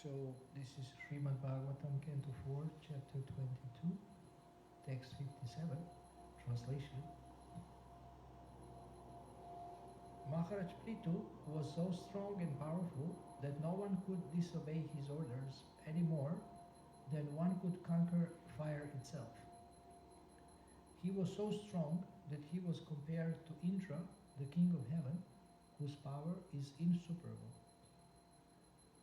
So this is Srimad Bhagavatam, Canto 4, Chapter 22, Text 57, Translation. Maharaj Prithu was so strong and powerful that no one could disobey his orders any more than one could conquer fire itself. He was so strong that he was compared to Indra, the king of heaven, whose power is insuperable.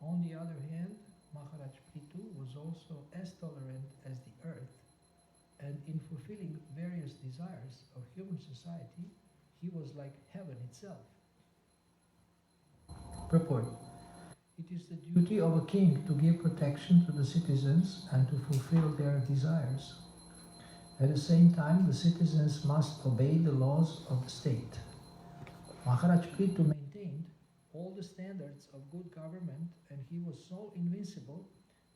On the other hand, Maharaj Prithu was also as tolerant as the earth, and in fulfilling various desires of human society, he was like heaven itself. Purport. It is the duty of a king to give protection to the citizens and to fulfill their desires. At the same time, the citizens must obey the laws of the state. Maharaj Prithu maintained all the standards of good government, and he was so invincible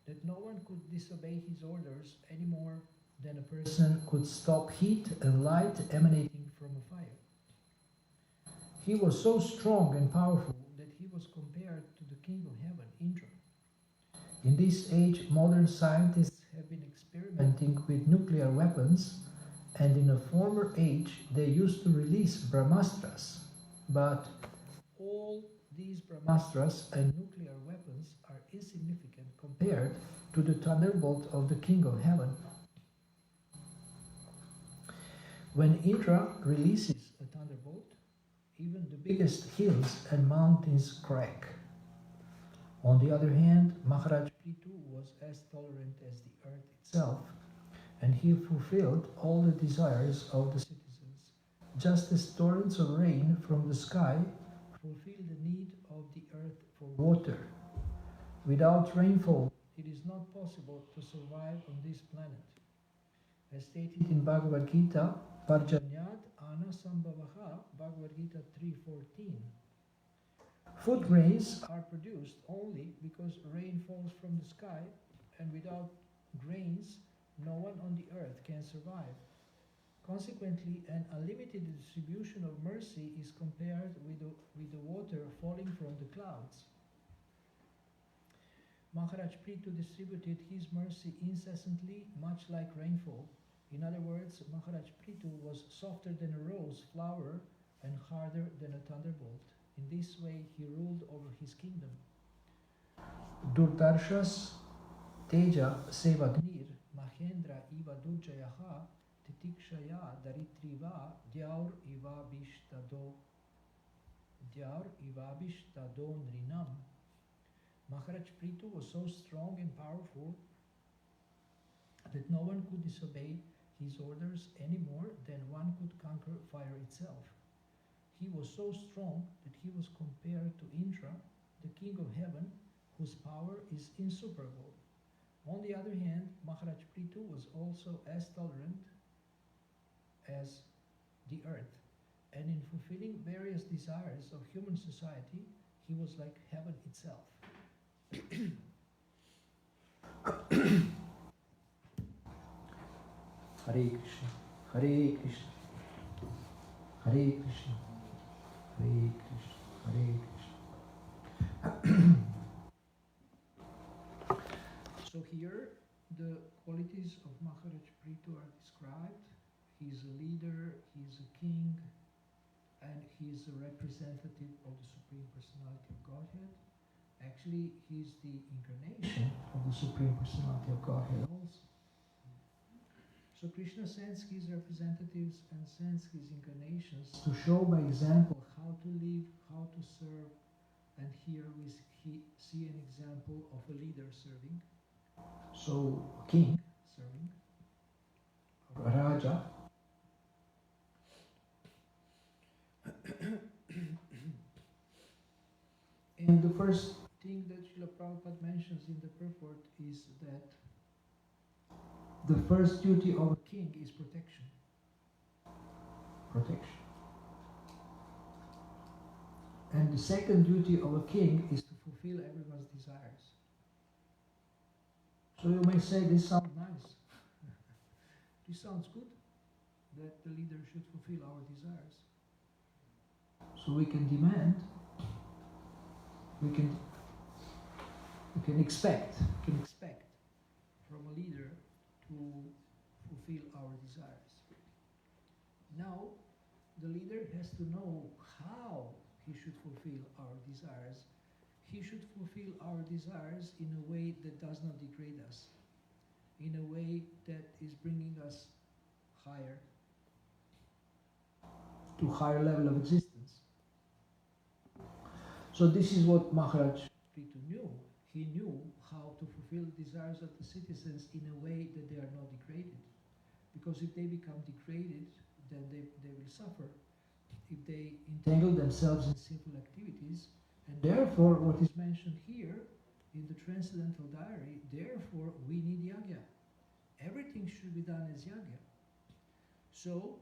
that no one could disobey his orders any more than a person could stop heat and light emanating from a fire. He was so strong and powerful that he was compared to the king of heaven, Indra. In this age, modern scientists have been experimenting with nuclear weapons, and in a former age they used to release Brahmastras. But all these Brahmastras and nuclear weapons are insignificant compared to the thunderbolt of the king of heaven. When Indra releases a thunderbolt, even the biggest hills and mountains crack. On the other hand, Maharaj Prithu was as tolerant as the earth itself, and he fulfilled all the desires of the citizens, just as torrents of rain from the sky fulfill the need of the earth for water. Without rainfall, it is not possible to survive on this planet. As stated in Bhagavad Gita, Parjanyat Anasambhavaha, Bhagavad Gita 3:14. Food grains are produced only because rain falls from the sky, and without grains, no one on the earth can survive. Consequently, an unlimited distribution of mercy is compared with the water falling from the clouds. Maharaj Prithu distributed his mercy incessantly, much like rainfall. In other words, Maharaj Prithu was softer than a rose flower and harder than a thunderbolt. In this way, he ruled over his kingdom. Durdarshas Teja Sevagnir Mahendra Iva Durjayaha Titikshaya Daritriva Dyaur Ivabishtado Nrinam. Maharaj Prithu was so strong and powerful that no one could disobey his orders any more than one could conquer fire itself. He was so strong that he was compared to Indra, the king of heaven, whose power is insuperable. On the other hand, Maharaj Prithu was also as tolerant as the earth, and in fulfilling various desires of human society, he was like heaven itself. Hare Krishna, Hare Krishna, Hare Krishna, Hare Krishna, Hare Krishna. So here the qualities of Maharaj Prithu are described. He is a leader, he is a king, and he is a representative of the Supreme Personality of Godhead. Actually, he is the incarnation of the Supreme Personality of Godhead also. So Krishna sends his representatives and sends his incarnations to show by example how to live, how to serve, and here we see an example of a leader serving. So a king serving, a Raja. And the first thing that Srila Prabhupada mentions in the purport is that the first duty of a king is protection. Protection. And the second duty of a king is to fulfill everyone's desires. So you may say, this sounds nice. This sounds good, that the leader should fulfill our desires. So we can demand, we can can expect from a leader to fulfill our desires. Now, the leader has to know how he should fulfill our desires. He should fulfill our desires in a way that does not degrade us, in a way that is bringing us higher, to higher level of existence. So this is what Maharaj Prithu knew. He knew how to fulfill desires of the citizens in a way that they are not degraded. Because if they become degraded, then they will suffer. If they entangle themselves in sinful activities, and therefore what is mentioned here in the Transcendental Diary, therefore we need yagya. Everything should be done as yagya. So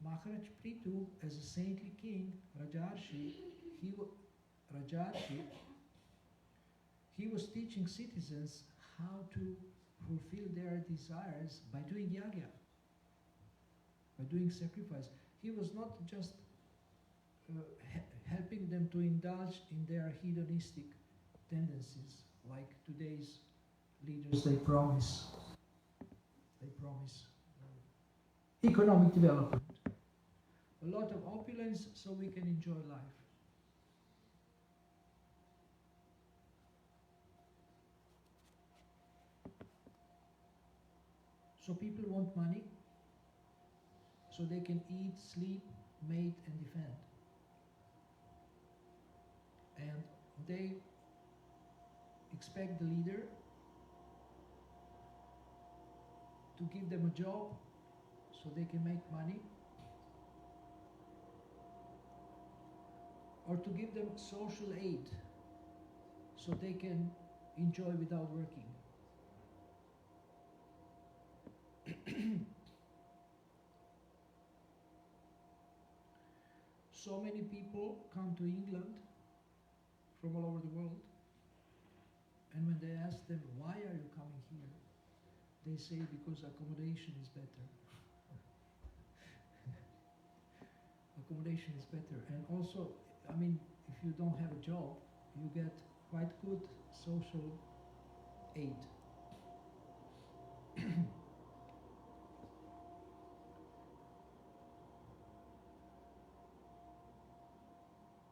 Maharaj Prithu, as a saintly king, Rajarshi, he was teaching citizens how to fulfill their desires by doing yagya, by doing sacrifice. He was not just helping them to indulge in their hedonistic tendencies, like today's leaders. They promise economic development, a lot of opulence so we can enjoy life. So people want money so they can eat, sleep, mate and defend. And they expect the leader to give them a job so they can make money, or to give them social aid so they can enjoy without working. So many people come to England from all over the world, and when they ask them, why are you coming here? They say, because accommodation is better. Accommodation is better. And also, I mean, if you don't have a job, you get quite good social aid.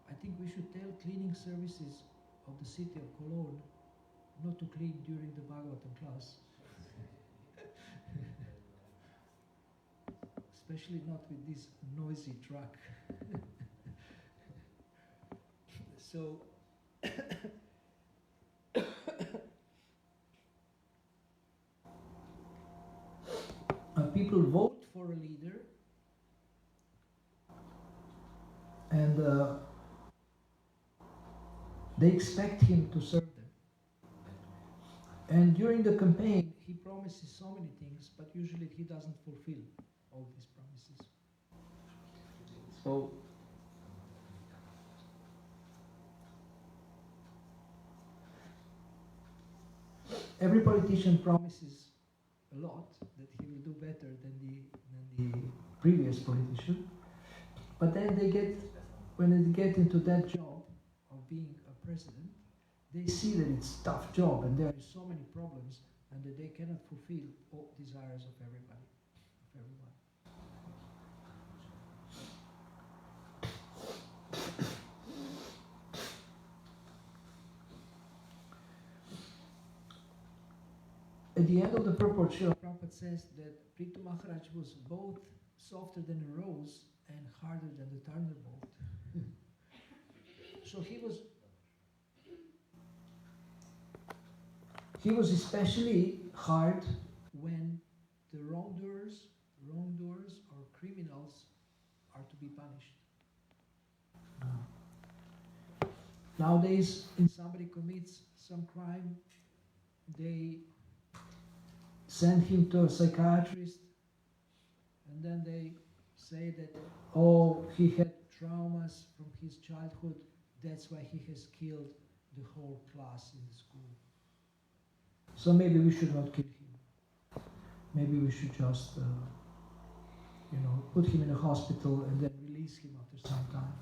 I think we should tell cleaning services of the city of KOELN not to clean during the Bhagavatam class. Especially not with this noisy truck. So, people vote for a leader, and they expect him to serve them. And during the campaign, he promises so many things, but usually he doesn't fulfill all these promises. So, every politician promises a lot, that he will do better than the previous politician, but then when they get into that job of being a president, they see that it's a tough job and there are so many problems, and that they cannot fulfill all desires of everybody, of everyone. At the end of the purport, Srila Prabhupada says that Prithu Maharaj was both softer than a rose and harder than the thunderbolt. So he was especially hard when the wrongdoers or criminals are to be punished. Nowadays, if somebody commits some crime, they send him to a psychiatrist, and then they say that, oh, he had traumas from his childhood, that's why he has killed the whole class in the school. So maybe we should not kill him. Maybe we should just, put him in a hospital and then release him after some time.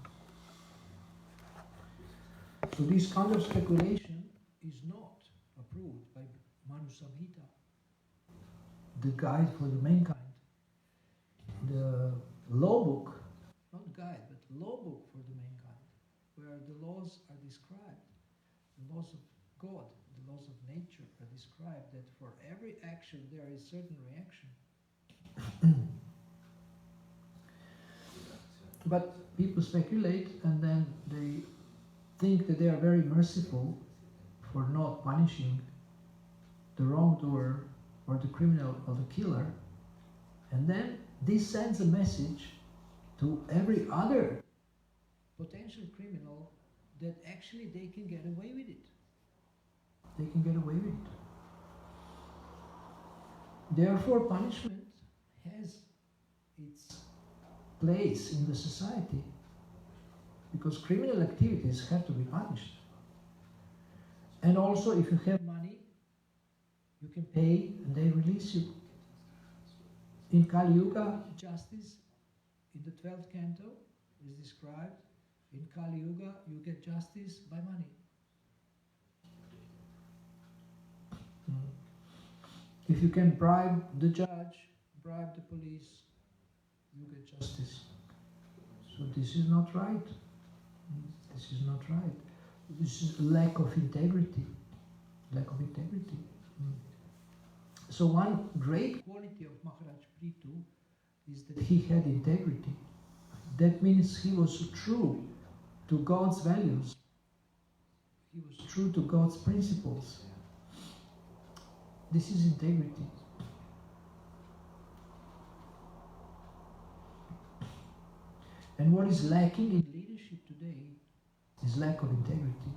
So this kind of speculation is not Samhita, the guide for the mankind, the law book, not guide, but law book for the mankind, where the laws are described, the laws of God, the laws of nature are described, that for every action there is certain reaction. But people speculate, and then they think that they are very merciful for not punishing the wrongdoer or the criminal or the killer. And then this sends a message to every other potential criminal that actually they can get away with it. They can get away with it. Therefore, punishment has its place in the society, because criminal activities have to be punished. And also, if you have money, you can pay and they release you. In Kali Yuga, justice in the 12th canto is described. In Kali Yuga, you get justice by money. If you can bribe the judge, bribe the police, you get justice. So this is not right. This is not right. This is lack of integrity. Lack of integrity. So one great quality of Maharaj Prithu is that he had integrity. That means he was true to God's values. He was true to God's principles. This is integrity. And what is lacking in leadership today is lack of integrity.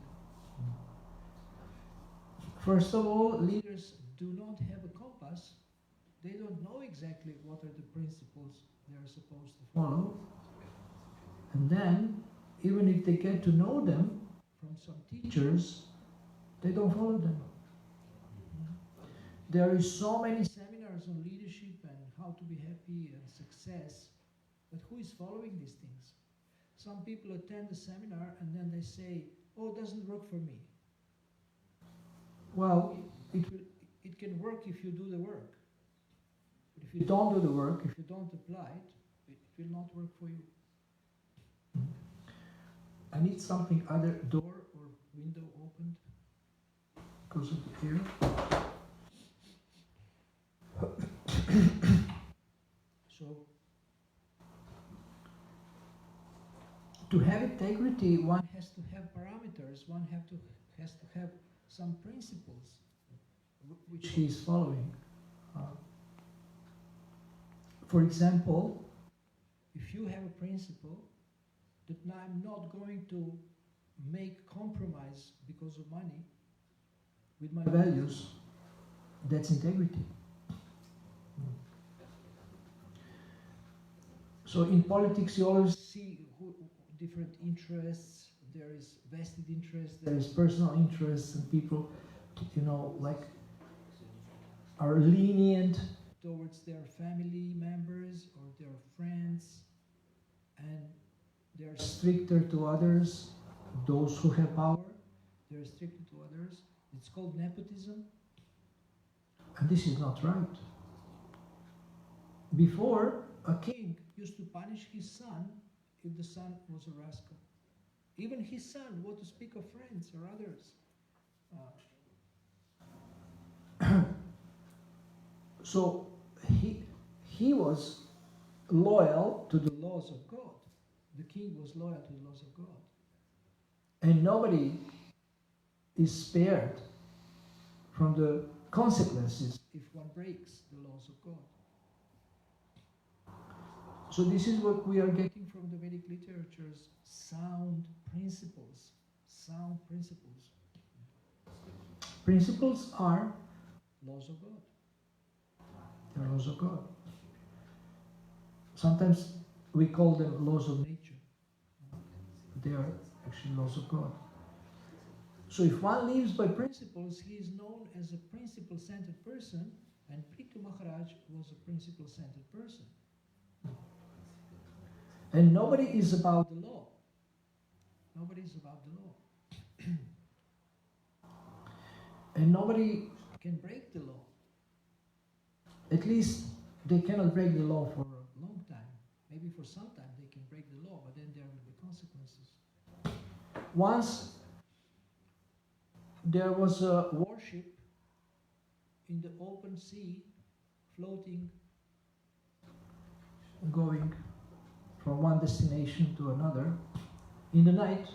First of all, leaders do not have a compass. They don't know exactly what are the principles they are supposed to follow. And then, even if they get to know them from some teachers, they don't follow them. There is so many seminars on leadership and how to be happy and success, but who is following these things? Some people attend the seminar and then they say, oh, it doesn't work for me. Well, it can work if you do the work. But if you don't do the work, if you don't apply it, it will not work for you. I need something, other door or window opened because of the air. So, to have integrity, one has to have parameters, one has to have some principles which he is following. For example, if you have a principle that I'm not going to make compromise because of money with my values, that's integrity. So in politics you always see different interests. There is vested interest, there is personal interests, and people, like are lenient towards their family members or their friends, and they are stricter to others. Those who have power, they are stricter to others. It's called nepotism, and this is not right. Before, a king used to punish his son if the son was a rascal. Even his son, what to speak of friends or others. So he was loyal to the laws of God. The king was loyal to the laws of God. And nobody is spared from the consequences if one breaks the laws of God. So this is what we are getting from the Vedic literature's sound principles. Sound principles. Principles are laws of God. They are laws of God. Sometimes we call them laws of nature. They are actually laws of God. So if one lives by principles, he is known as a principle-centered person, and Prithu Maharaj was a principle-centered person. And nobody is about the law. Nobody is about the law. And nobody can break the law. At least they cannot break the law for a long time. Maybe for some time they can break the law, but then there will be consequences. Once there was a warship in the open sea, floating, going from one destination to another in the night,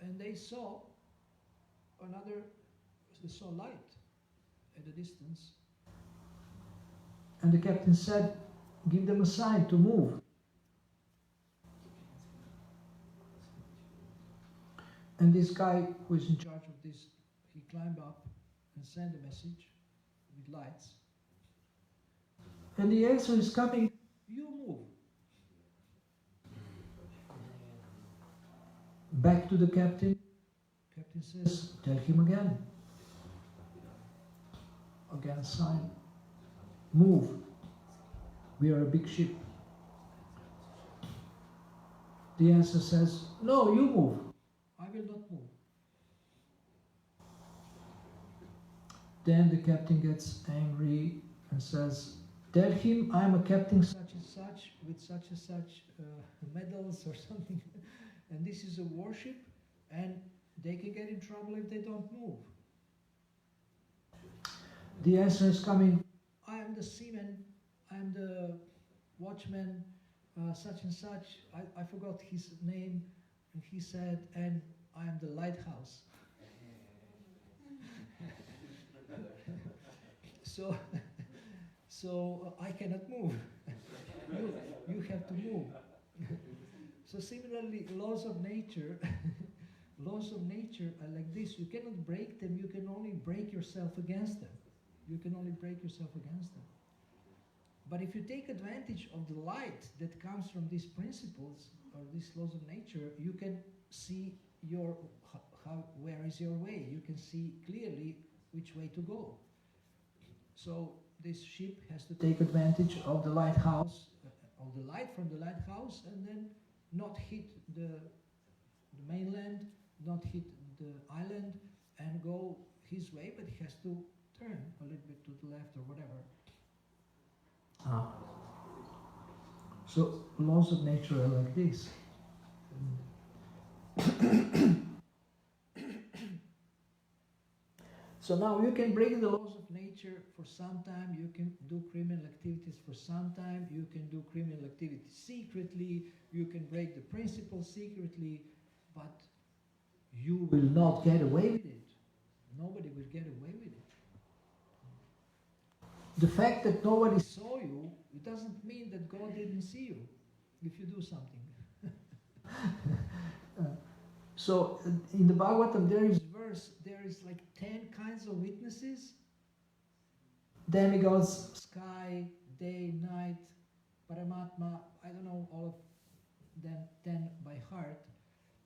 and they saw light at a distance, and the captain said, "Give them a sign to move." And this guy who is in charge of this, he climbed up and sent a message with lights. And the answer is coming, "You move." Back to the captain. Captain says, "Tell him again." Again, sign. "Move. We are a big ship." The answer says, "No, you move. I will not move." Then the captain gets angry and says, "Tell him I'm a captain such and such with such and such medals or something, and this is a warship, and they can get in trouble if they don't move." The answer is coming, "I am the seaman, I am the watchman, such and such." I forgot his name, and he said, "And I am the lighthouse." So I cannot move. you have to move. So similarly, laws of nature are like this. You cannot break them. You can only break yourself against them. You can only break yourself against them. But if you take advantage of the light that comes from these principles or these laws of nature, you can see where is your way. You can see clearly which way to go. So this ship has to take advantage of the lighthouse, of the light from the lighthouse, and then not hit the mainland, not hit the island, and go his way, but he has to turn a little bit to the left or whatever. So laws of nature are like this. So now you can break the laws of nature for some time, you can do criminal activities for some time, you can do criminal activities secretly, you can break the principles secretly, but you will not get away with it. Nobody will get away with it. The fact that nobody saw you, it doesn't mean that God didn't see you if you do something. So in the Bhagavatam there is like 10 kinds of witnesses. Demigods, sky, day, night, Paramatma, I don't know all of them 10 by heart,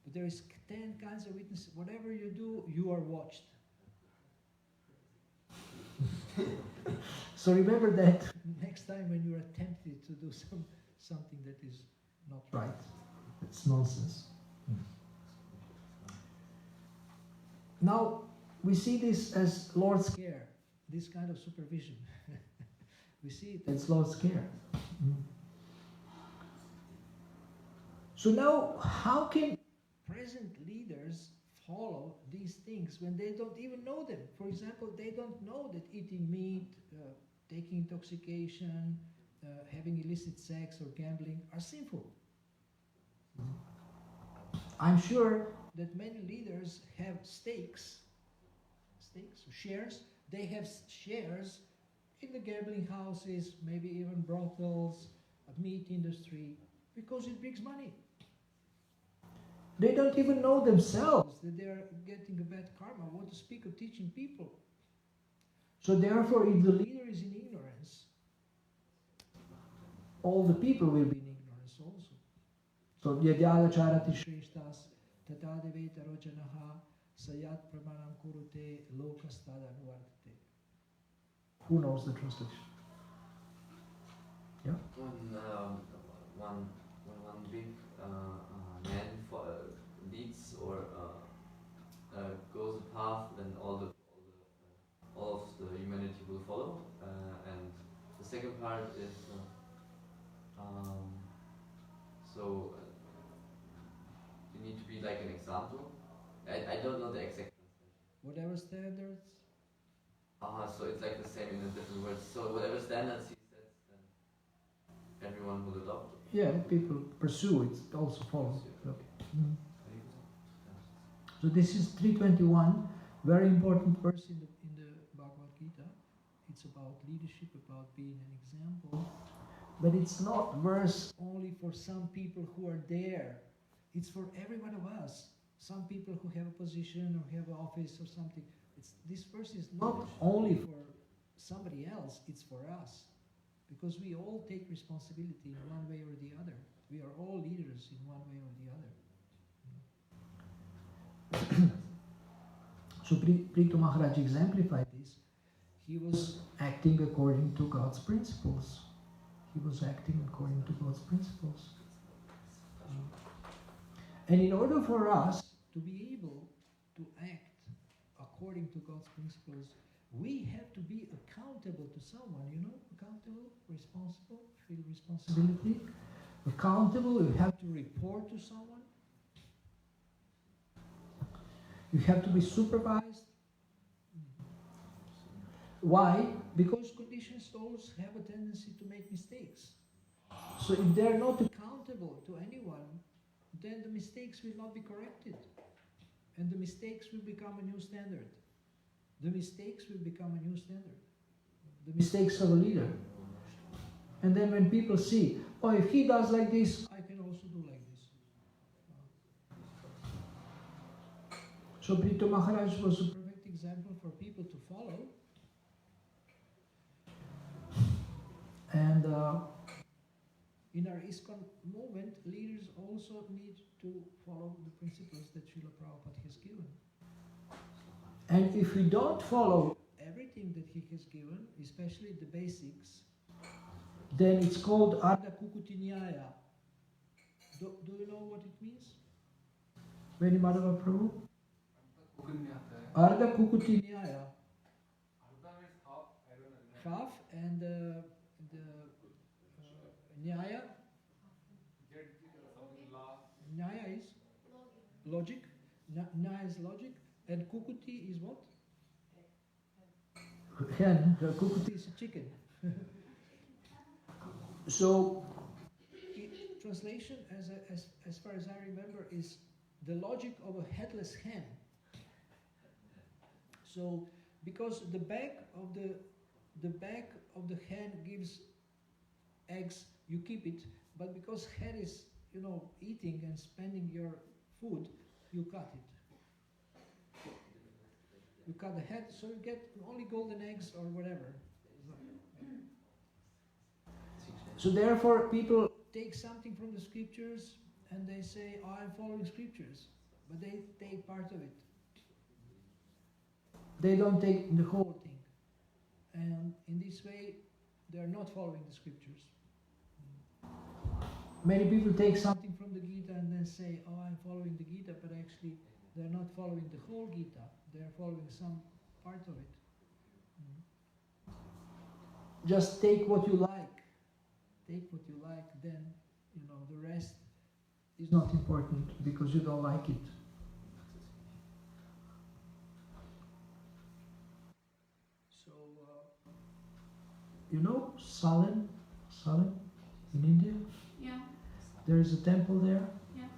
but there is 10 kinds of witnesses. Whatever you do, you are watched. So remember that next time when you are tempted to do something that is not right. It's nonsense. Now, we see this as Lord's care, this kind of supervision. We see it as Lord's care. So now, how can present leaders follow these things when they don't even know them? For example, they don't know that eating meat, taking intoxication, having illicit sex or gambling are sinful. I'm sure that many leaders have shares. They have shares in the gambling houses, maybe even brothels, meat industry, because it brings money. They don't even know themselves that they are getting a bad karma. What to speak of teaching people? So therefore, if the leader is in ignorance, all the people will be in ignorance also. So yadyada charati shreshtas tatadeveta rojanaha sayat pramanam kurute lokastada anuvartate. Who knows the translation? Yeah? When one big man leads or goes a path, then all of whatever standards. So it's like the same in a different words. So whatever standards he sets, then everyone will adopt it. Yeah, people pursue it, also follow. Okay. Mm. So this is 321, very important verse in the Bhagavad Gita. It's about leadership, about being an example. But it's not verse only for some people who are there. It's for every one of us. Some people who have a position or have an office or something. This verse is not only for somebody else, it's for us. Because we all take responsibility in one way or the other. We are all leaders in one way or the other. So Prithu Maharaj exemplified this. He was acting according to God's principles. He was acting according to God's principles. And in order for us to be able to act according to God's principles, we have to be accountable to someone, accountable, responsible, feel responsibility. Accountable, you have to report to someone. You have to be supervised. Why? Because conditioned souls have a tendency to make mistakes. So if they're not accountable to anyone, then the mistakes will not be corrected. And the mistakes will become a new standard. The mistakes will become a new standard. The mistakes of a leader. And then when people see, oh, if he does like this, I can also do like this. So Prithu Maharaj was a perfect example for people to follow. And in our ISKCON movement, leaders also need to follow the principles that Srila Prabhupada has given. And if we don't follow everything that he has given, especially the basics, then it's called Ardha Kukuti Nyaya. Do you know what it means? Veni Madhava Prabhu? Ardha Kukuti Nyaya. Ardha means half, I don't know. Half, and the Nyaya. Nyaya is logic. Nyaya is logic. And Kukuti is what? Hen. Kukuti is a chicken. So, translation, as far as I remember, is the logic of a headless hen. So, because the back of the hen gives eggs, you keep it. But because hen is, eating and spending your food, you cut it. You cut the head, so you get only golden eggs or whatever. So therefore, people take something from the scriptures and they say, oh, I'm following scriptures. But they take part of it. They don't take the whole thing. And in this way, they are not following the scriptures. Many people take something from the Gita and then say, oh, I'm following the Gita, but actually they're not following the whole Gita. They're following some part of it. Just take what you like. Take what you like, then, the rest is not important because you don't like it. So, Salem in India? Yeah. There is a temple there? Yeah.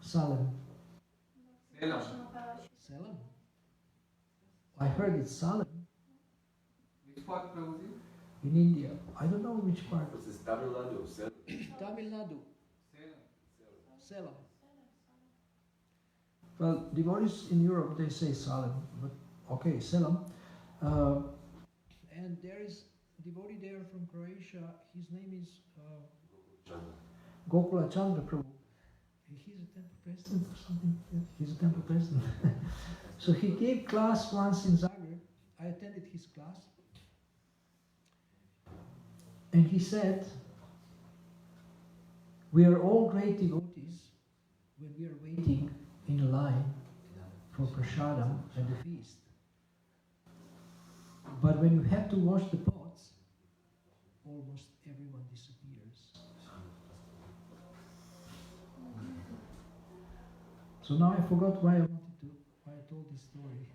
Salem. Salem. Salem? I heard it's Salem. Which part, Prabhuji? In India. I don't know which part. This is Tamil Nadu. Tamil Nadu. Salem. Salem. Well, devotees in Europe, they say Salem, but okay, Salem. And there is a devotee there from Croatia. His name is Gokula Chandra Prabhu. He's a temple president or something. Yeah, he's a temple president. So he gave class once in Zagreb. I attended his class. And he said, we are all great devotees when we are waiting in a line for prasadam at the feast. But when you have to wash the pots, almost everyone disappears. So now I forgot why I told this story.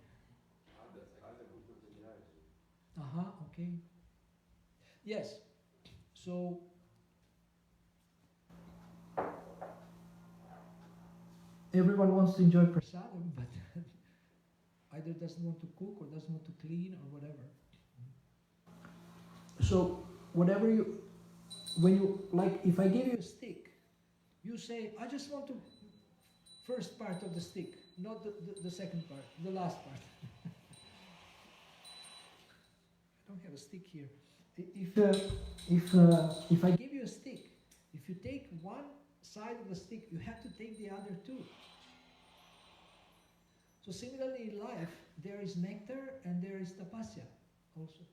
Okay. Yes. So everyone wants to enjoy prasadam, but either doesn't want to cook or doesn't want to clean or whatever. So whatever you, when you, like if I give you a stick, you say, I just want to first part of the stick, not the second part, the last part. I don't have a stick here. If I give you a stick, if you take one side of the stick, you have to take the other too. So similarly in life, there is nectar and there is tapasya also.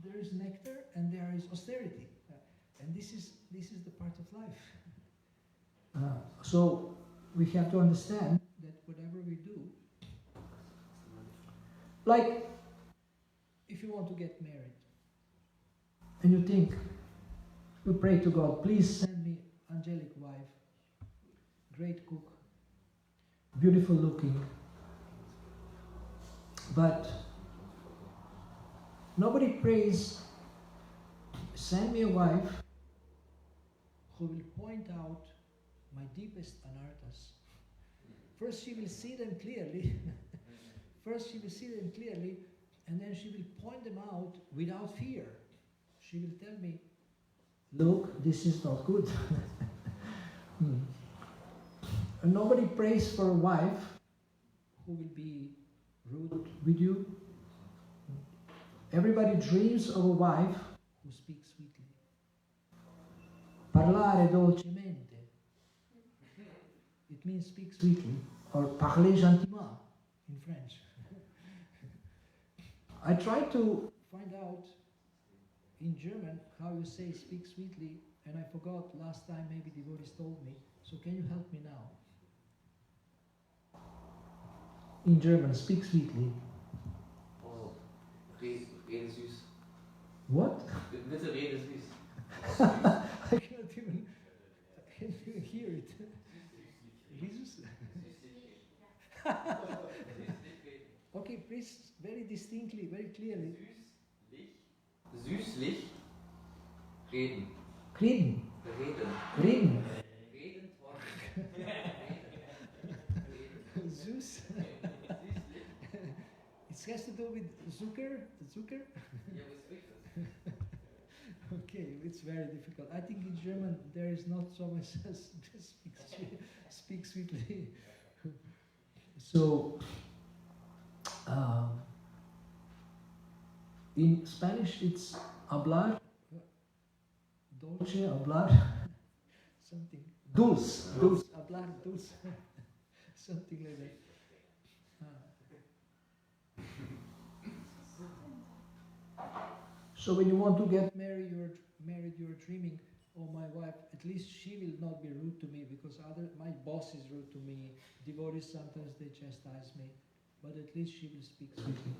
There is nectar and there is austerity. And this is the part of life. So we have to understand that whatever we do, like if you want to get married, and you think, you pray to God, please send me angelic wife, great cook, beautiful looking, but nobody prays, send me a wife who will point out my deepest anarthas. First she will see them clearly, and then she will point them out without fear. She will tell me, look, this is not good. And nobody prays for a wife who will be rude with you. Everybody dreams of a wife who speaks sweetly. Parlare dolcemente. It means speak sweetly, or parler gentiment in French. I tried to find out in German how you say speak sweetly, and I forgot last time, maybe devotees told me. So can you help me now? In German, speak sweetly. Oh, rede süß. What? Bitte rede süß. I cannot even hear it. Jesus? Okay, please, very distinctly, very clearly. Süßlich. Reden. Reden. Reden. Reden. Reden, Zeus. It has to do with Zucker? Zucker? Yeah, with sweetness. Okay, it's very difficult. I think in German there is not so much as speak sweetly. So, in Spanish it's hablar, dolce, hablar, something. Dulce, hablar dulce, something like that. So when you want to get married, you're dreaming, oh my wife, at least she will not be rude to me, because my boss is rude to me, devotees sometimes they chastise me, but at least she will speak sweetly.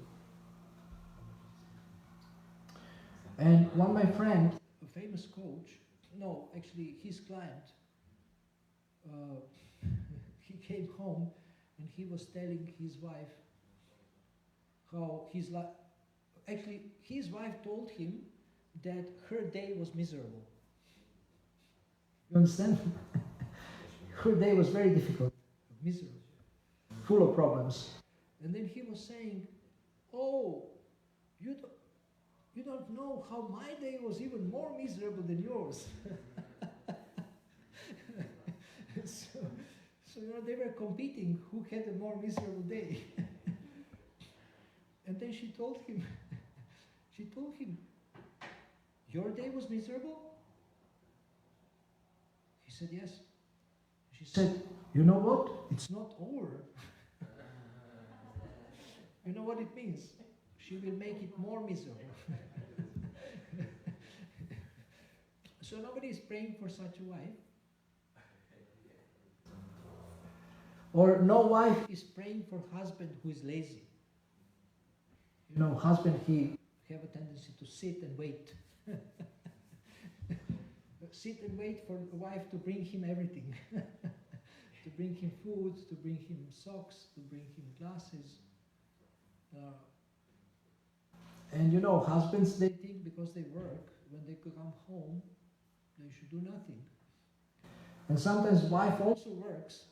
And my friend, a famous coach, no, actually his client, he came home and he was telling his wife how his life, actually his wife told him that her day was miserable. You understand? Her day was very difficult, miserable, full of problems. And then he was saying, oh, you don't know how my day was even more miserable than yours. So they were competing who had a more miserable day. And then she told him, your day was miserable? He said, yes. She said, you know what? It's not over. You know what it means? She will make it more miserable. So nobody is praying for such a wife. Or no wife is praying for husband who is lazy. You know, husband, he have a tendency to sit and wait. Sit and wait for the wife to bring him everything. To bring him food, to bring him socks, to bring him glasses. And you know, husbands, they think because they work, when they come home, they should do nothing. And sometimes wife also works,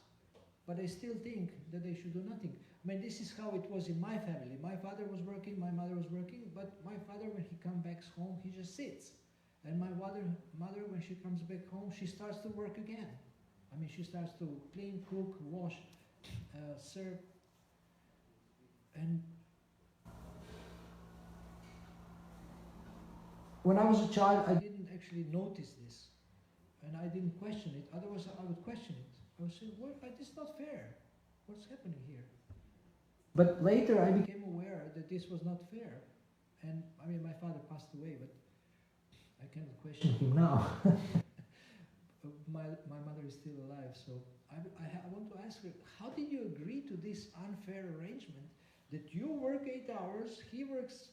but they still think that they should do nothing. I mean, this is how it was in my family. My father was working, my mother was working, but my father, when he comes back home, he just sits. And my mother, when she comes back home, she starts to work again. I mean, she starts to clean, cook, wash, serve. And when I was a child, I didn't actually notice this. And I didn't question it. Otherwise, I would question it. I would say, well, this is not fair. What's happening here? But later, I became aware that this was not fair. And I mean, my father passed away, but I cannot question him now. My mother is still alive, so I want to ask her, how did you agree to this unfair arrangement that you work 8 hours, he works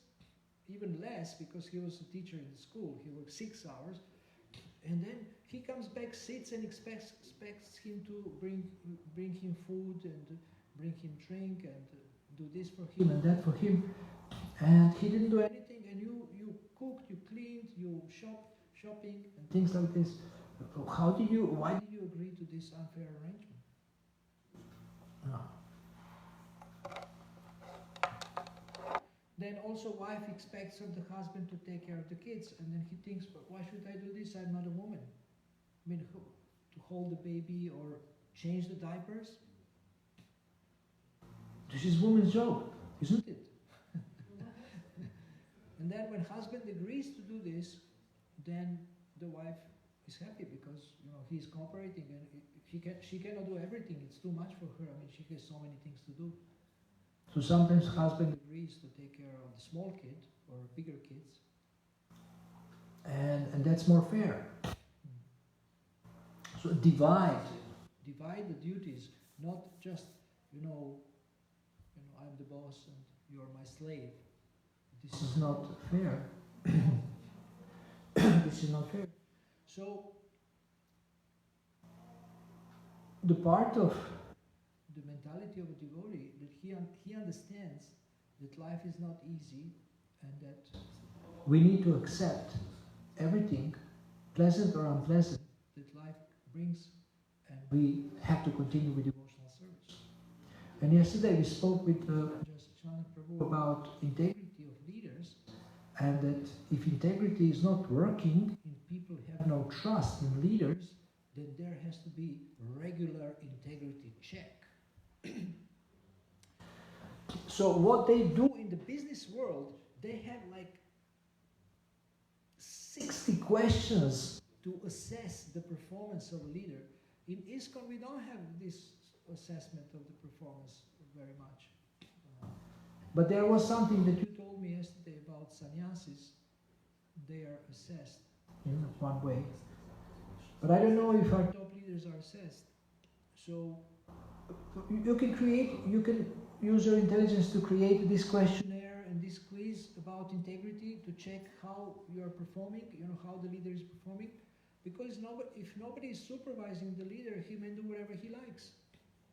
even less because he was a teacher in the school, he works 6 hours, and then he comes back, sits and expects him to bring him food and bring him drink and do this for him and that for him, and he didn't do anything, and you cooked, you cleaned, you shopping and things like this. Why did you agree to this unfair arrangement? No. Then also wife expects of the husband to take care of the kids, and then he thinks, but why should I do this? I'm not a woman. I mean, to hold the baby or change the diapers? This is woman's job, isn't it? And then when husband agrees to do this, then the wife is happy because he's cooperating, and she cannot do everything. It's too much for her. I mean, she has so many things to do. So sometimes husband agrees to take care of the small kid or bigger kids, and that's more fair. So divide the duties, not just I'm the boss and you're my slave. This is not fair. This is not fair. So the part of the mentality of a devotee, that he understands that life is not easy and that we need to accept everything, pleasant or unpleasant, that life brings, and we have to continue with devotional service. And yesterday we spoke with Jasachanand Prabhu about integrity of leaders, and that if integrity is not working, and people have no trust in leaders, then there has to be regular integrity check. So what they do in the business world, they have like 60 questions to assess the performance of a leader. In ISKCON, we don't have this assessment of the performance very much. But there was something that you told me yesterday about sannyasis. They are assessed in one way. But I don't know if our top leaders are assessed. So you can use your intelligence to create this questionnaire and this quiz about integrity to check how you are performing, how the leader is performing. Because if nobody is supervising the leader, he may do whatever he likes.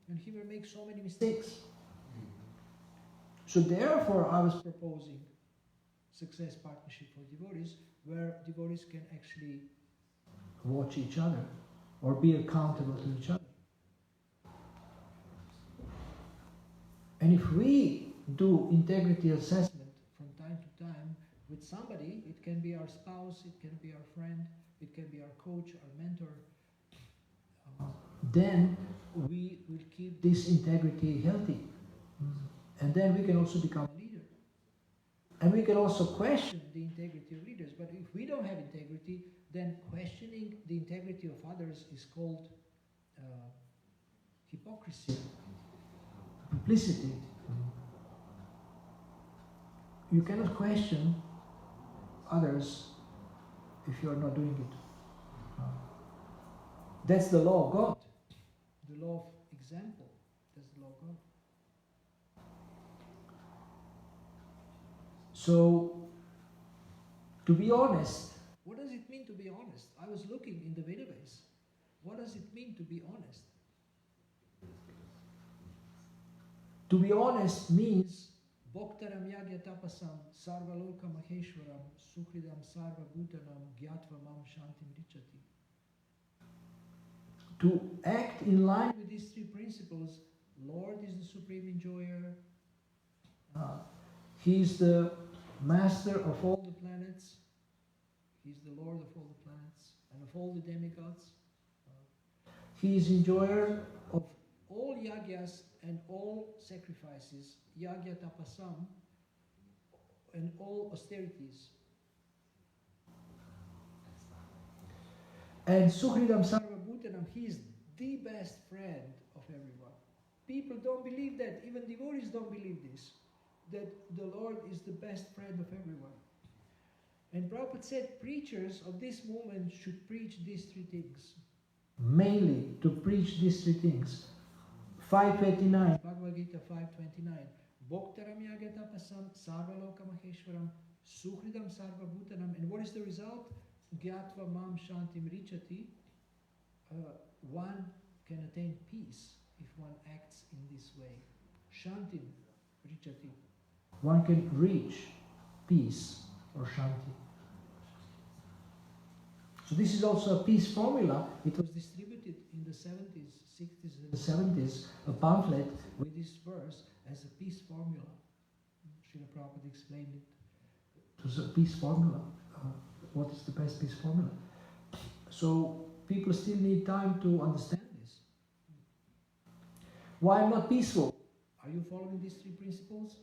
And he will make so many mistakes. So therefore, I was proposing Success Partnership for Devotees, where devotees can actually watch each other or be accountable to each other. And if we do integrity assessment from time to time with somebody, it can be our spouse, it can be our friend, it can be our coach, our mentor, then we will keep this integrity healthy. And then we can also become a leader. And we can also question the integrity of leaders. But if we don't have integrity, then questioning the integrity of others is called hypocrisy, duplicity. You cannot question others if you are not doing it. That's the law of God, the law of example. That's the law of God. So, to be honest, what does it mean to be honest? I was looking in the database. What does it mean to be honest? To be honest means Bhoktaram yagya tapasam sarvaloka maheshwaram sukhridam sarva bhutanam gyatva mam shantim richati. To act in line with these three principles, Lord is the supreme enjoyer, He is the master of all the planets, He is the Lord of all the planets and of all the demigods. He is enjoyer of all yagyas and all sacrifices, yagya tapasam, and all austerities. And Sukhridam Sarva Bhutanam, he is the best friend of everyone. People don't believe that, even devotees don't believe this, that the Lord is the best friend of everyone. And Prabhupada said preachers of this movement should preach these three things. Mainly to preach these three things. 529, Bhagavad Gita 529. Bhoktaram yagatapasam sarvaloka maheshwaram sukhridam sarva bhutanam. And what is the result? Gyatva mam shantim richati. One can attain peace if one acts in this way. Shantim richati. One can reach peace or shanti. So this is also a peace formula. It was distributed in the 70s, 60s and 70s, a pamphlet with this verse as a peace formula. Srila Prabhupada explained it. It was a peace formula. What is the best peace formula? So people still need time to understand this. Why I'm not peaceful? Are you following these three principles?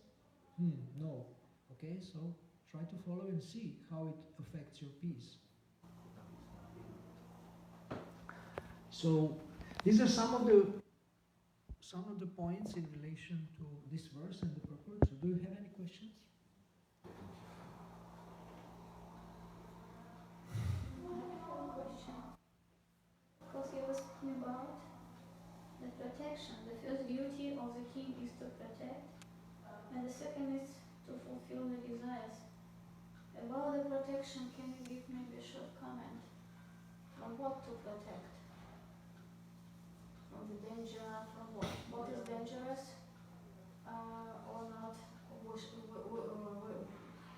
No. Okay, so try to follow and see how it affects your peace. So these are some of the points in relation to this verse and the purport. So do you have any questions? Question. Because he was talking about the protection. The first duty of the king is to protect, and the second is to fulfill the desires. About the protection, can you give maybe a short comment on what to protect? From the danger, from what? What is dangerous or not?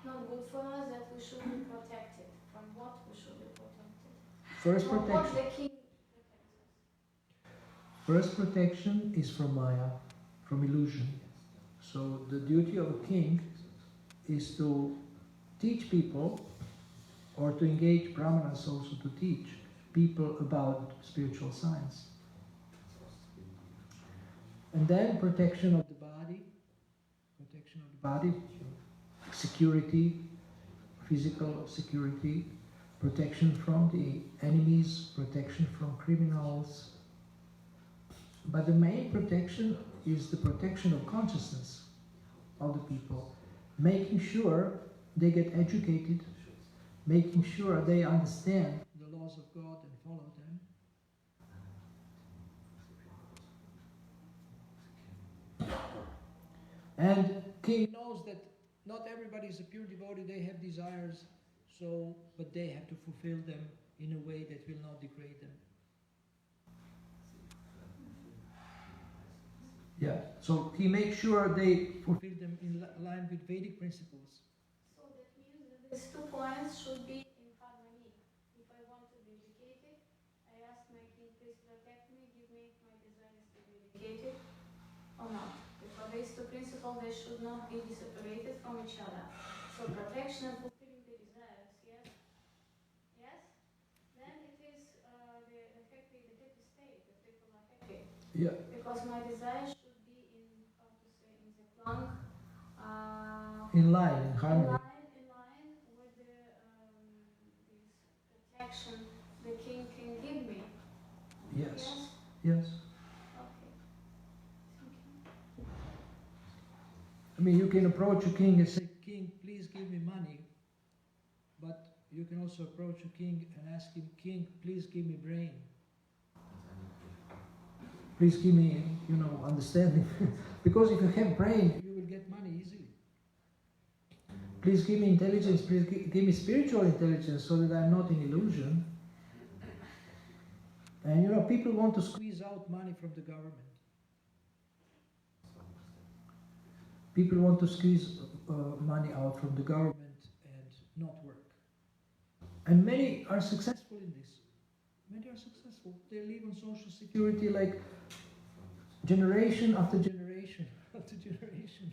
Not good for us, that we should be protected. From what we should be protected? First From what protection. the king protects us. First protection is from Maya, from illusion. So the duty of a king is to teach people, or to engage brahmanas also to teach people about spiritual science. And then protection of the body, security, physical security, protection from the enemies, protection from criminals. But the main protection is the protection of consciousness of the people, making sure they get educated, making sure they understand the laws of God and follow them. And king knows that not everybody is a pure devotee, they have desires, but they have to fulfill them in a way that will not degrade them. Yeah, so he makes sure they fulfill them in line with Vedic principles. So that means that these 2 points should be in harmony. If I want to be educated, I ask my king, please protect me, give me my desires to be educated, or not. For these 2 principles, they should not be separated from each other. So protection and fulfilling the desires, yes? Yes? Then it is the happy state, that people are happy. Yeah. Because my desires should be in, how to say, in the plunk, in line, in harmony. in line with the this protection the king can give me. Yes. Yes. Okay. Thank you. I mean, you can approach a king and say, King, please give me money. But you can also approach a king and ask him, King, please give me brain. Please give me, understanding. Because if you have brain, you will get money easily. Please give me intelligence, please give me spiritual intelligence so that I'm not in illusion. And people want to squeeze out money from the government. People want to squeeze money out from the government and not work. And many are successful in this. Many are successful. They live on social security like generation after generation after generation.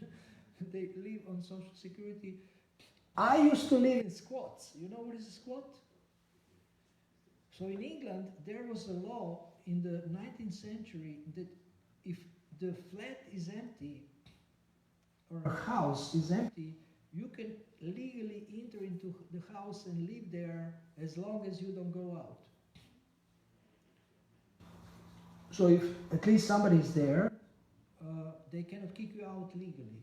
They live on social security. I used to live in squats. You know what is a squat? So in England, there was a law in the 19th century that if the flat is empty or a house is empty, you can legally enter into the house and live there as long as you don't go out. So if at least somebody is there, they cannot kick you out legally.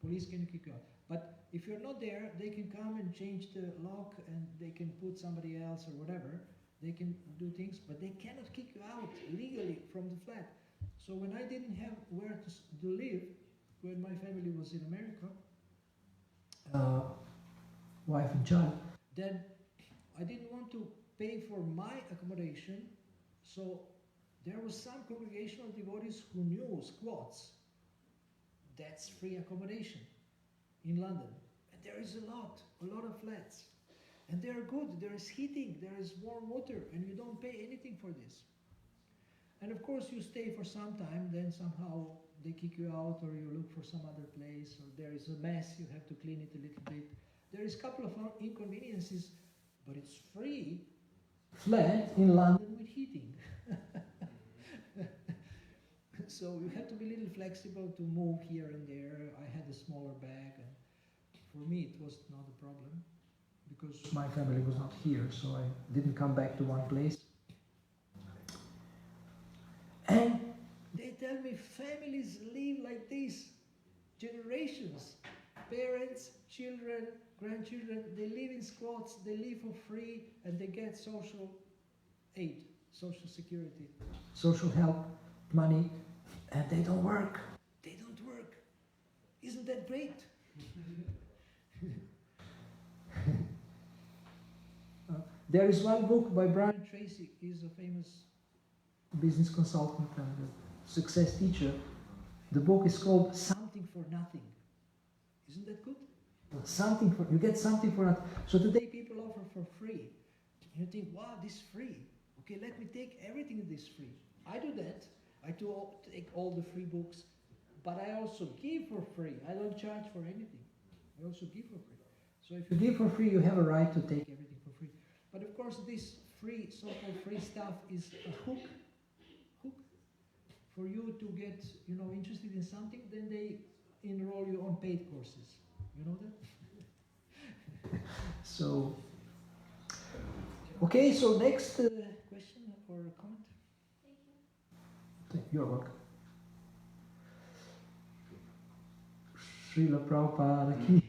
Police can kick you out. But if you're not there, they can come and change the lock and they can put somebody else or whatever. They can do things, but they cannot kick you out legally from the flat. So when I didn't have where to live, when my family was in America, wife and child, then I didn't want to pay for my accommodation. So there was some congregational devotees who knew squats. That's free accommodation in London. And there is a lot of flats. And they are good, there is heating, there is warm water, and you don't pay anything for this. And of course you stay for some time, then somehow they kick you out or you look for some other place, or there is a mess, you have to clean it a little bit. There is a couple of inconveniences, but it's free flat in London with heating. So you have to be a little flexible to move here and there. I had a smaller bag, and for me it was not a problem, because my family was not here, so I didn't come back to one place. And they tell me families live like this, generations, parents, children, grandchildren, they live in squats, they live for free, and they get social aid, social security, social help, money, and they don't work. They don't work. Isn't that great? There is one book by Brian Tracy. He's a famous business consultant and a success teacher. The book is called Something for Nothing. Isn't that good? Something for, you get something for nothing. So today people offer for free. You think, wow, this is free. Okay, let me take everything that is free. I do that. I take all the free books, but I also give for free. I don't charge for anything. I also give for free. So if you give for free, you have a right to take everything for free. But of course, this free, so-called free stuff is a hook for you to get, interested in something. Then they enroll you on paid courses. You know that? So, okay. So next question or comment. Thank you. You're welcome. Srila Prabhupada ki